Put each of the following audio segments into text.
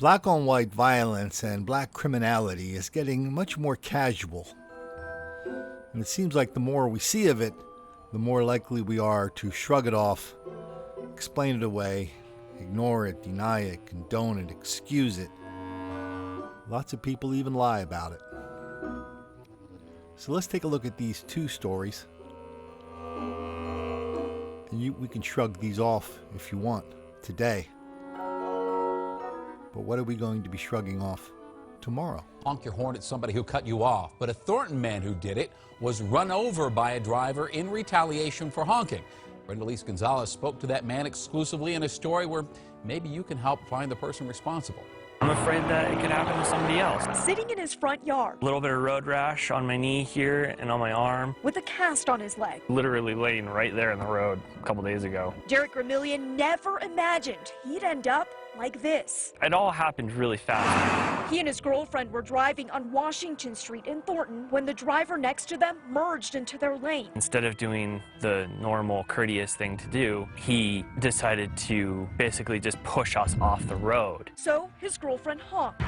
Black on white violence and black criminality is getting much more casual. And it seems like the more we see of it, the more likely we are to shrug it off, explain it away, ignore it, deny it, condone it, excuse it. Lots of people even lie about it. So let's take a look at these two stories. And we can shrug these off if you want today. But what are we going to be shrugging off tomorrow? Honk your horn at somebody who cut you off, but a Thornton man who did it was run over by a driver in retaliation for honking. Brenda Lise Gonzalez spoke to that man exclusively in a story where maybe you can help find the person responsible. I'm afraid that it could happen to somebody else. Sitting in his front yard. A little bit of road rash on my knee here and on my arm. With a cast on his leg. Literally laying right there in the road a couple days ago. Derek Gramillion never imagined he'd end up like this. It all happened really fast. He and his girlfriend were driving on Washington Street in Thornton when the driver next to them merged into their lane. Instead of doing the normal courteous thing to do, he decided to basically just push us off the road. So his girlfriend honked.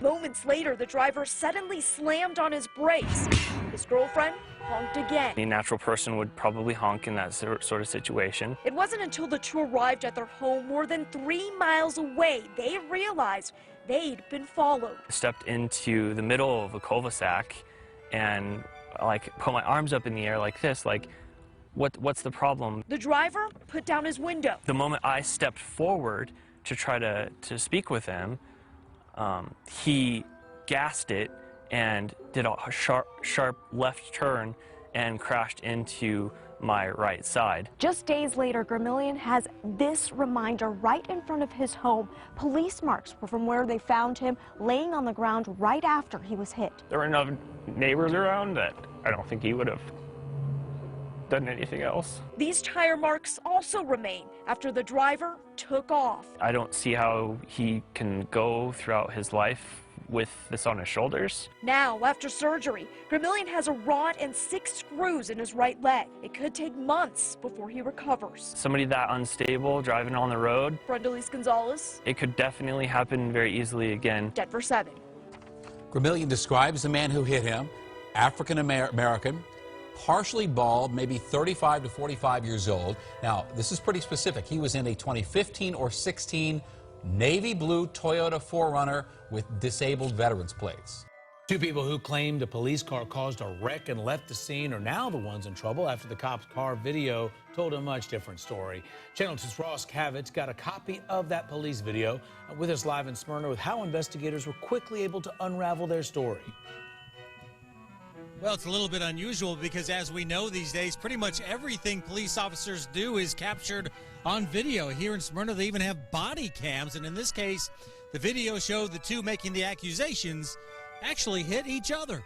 Moments later, the driver suddenly slammed on his brakes. His girlfriend honked again. A natural person would probably honk in that sort of situation. It wasn't until the two arrived at their home more than 3 miles away they realized they'd been followed. I stepped into the middle of a cul-de-sac and put my arms up in the air like this, like, what's the problem? The driver put down his window. The moment I stepped forward to try to speak with him, he gassed it and did a sharp left turn and crashed into my right side. Just days later, Gramillion has this reminder right in front of his home. Police marks were from where they found him laying on the ground right after he was hit. There were enough neighbors around that I don't think he would have done anything else. These tire marks also remain after the driver took off. I don't see how he can go throughout his life with this on his shoulders. Now, after surgery, Gramillion has a rod and 6 screws in his right leg. It could take months before he recovers. Somebody that unstable driving on the road, Brenda Lise Gonzalez. it could definitely happen very easily again. Denver 7. Gramillion describes the man who hit him, African American, partially bald, maybe 35 to 45 years old. Now, this is pretty specific. He was in a 2015 or 16 navy blue Toyota 4Runner with disabled veterans plates. Two people who claimed a police car caused a wreck and left the scene are now the ones in trouble after the cop's car video told a much different story. Channel 2's Ross Cavitz got a copy of that police video with us live in Smyrna with how investigators were quickly able to unravel their story. Well, it's a little bit unusual because, as we know these days, pretty much everything police officers do is captured on video. Here in Smyrna, they even have body cams, and in this case, the video showed the two making the accusations actually hit each other.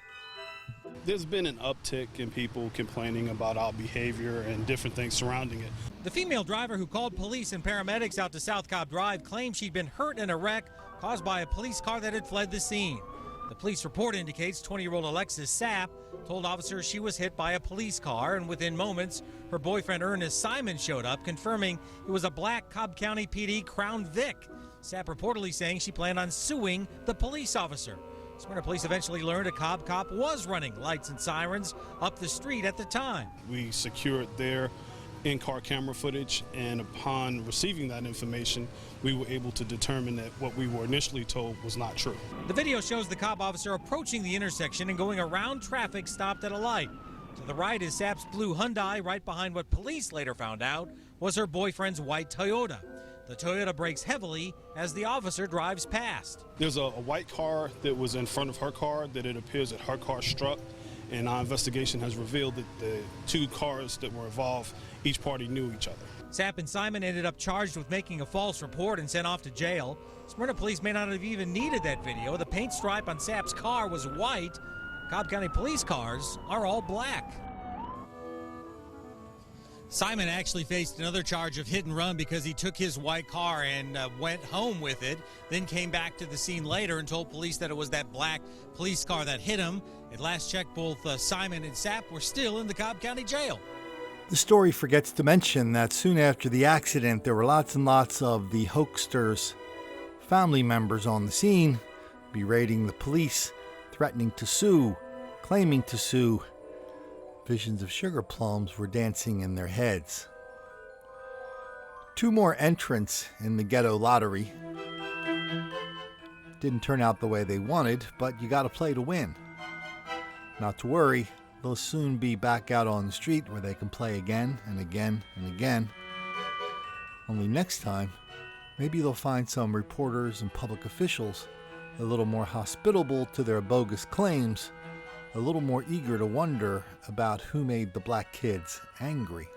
There's been an uptick in people complaining about our behavior and different things surrounding it. The female driver who called police and paramedics out to South Cobb Drive claimed she'd been hurt in a wreck caused by a police car that had fled the scene. The police report indicates 20-year-old Alexis Sapp told officers she was hit by a police car, and within moments, her boyfriend Ernest Simon showed up, confirming it was a black Cobb County PD Crown Vic. Sapp reportedly saying she planned on suing the police officer. Smyrna police eventually learned a Cobb cop was running lights and sirens up the street at the time. We secured their in-car camera footage, and upon receiving that information, we were able to determine that what we were initially told was not true. The video shows the Cobb officer approaching the intersection and going around traffic stopped at a light. To the right is Sapp's blue Hyundai, right behind what police later found out was her boyfriend's white Toyota. The Toyota brakes heavily as the officer drives past. There's a white car that was in front of her car that it appears that her car struck, and our investigation has revealed that the two cars that were involved, each party knew each other. Sapp and Simon ended up charged with making a false report and sent off to jail. Smyrna police may not have even needed that video. The paint stripe on Sapp's car was white. Cobb County police cars are all black. Simon actually faced another charge of hit and run because he took his white car and went home with it, then came back to the scene later and told police that it was that black police car that hit him. At last check, both Simon and Sapp were still in the Cobb County jail. The story forgets to mention that soon after the accident, there were lots and lots of the hoaxsters family members on the scene, berating the police, threatening to sue, claiming to sue. Visions of sugar plums were dancing in their heads. 2 more entrants in the ghetto lottery. Didn't turn out the way they wanted, but you gotta play to win. Not to worry, they'll soon be back out on the street where they can play again and again and again. Only next time, maybe they'll find some reporters and public officials a little more hospitable to their bogus claims, a little more eager to wonder about who made the black kids angry.